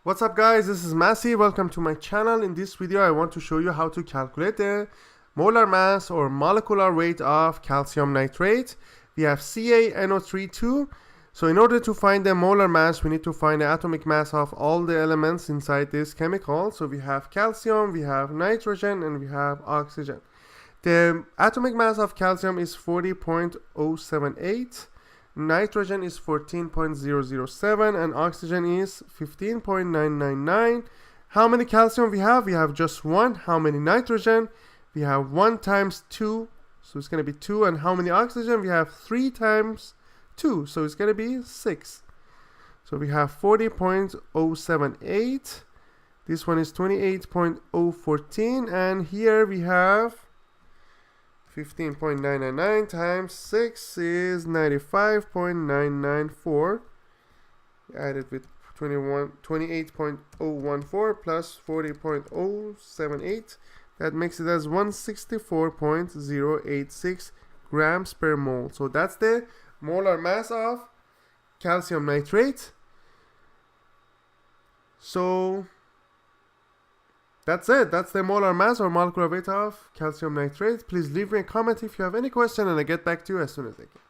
What's up guys, this is Massey. Welcome to my channel. In this video I want to show you how to calculate the molar mass or molecular weight of calcium nitrate. We have CaNO3 So in order to find the molar mass, we need to find the atomic mass of all the elements inside this chemical. So we have calcium, we have nitrogen, and we have oxygen. The atomic mass of calcium is 40.078. Nitrogen is 14.007 and oxygen is 15.999. How many calcium we have? We have just one. How many nitrogen? We have 1 times 2, so it's going to be 2. And how many oxygen? We have 3 times 2, so it's going to be 6. So we have 40.078. This one is 28.014, and here we have 15.999 times 6 is 95.994. Add it with 28.014 plus 40.078. That makes it as 164.086 grams per mole. So that's the molar mass of calcium nitrate. So that's it. That's the molar mass or molecular weight of calcium nitrate. Please leave me a comment if you have any question and I'll get back to you as soon as I can.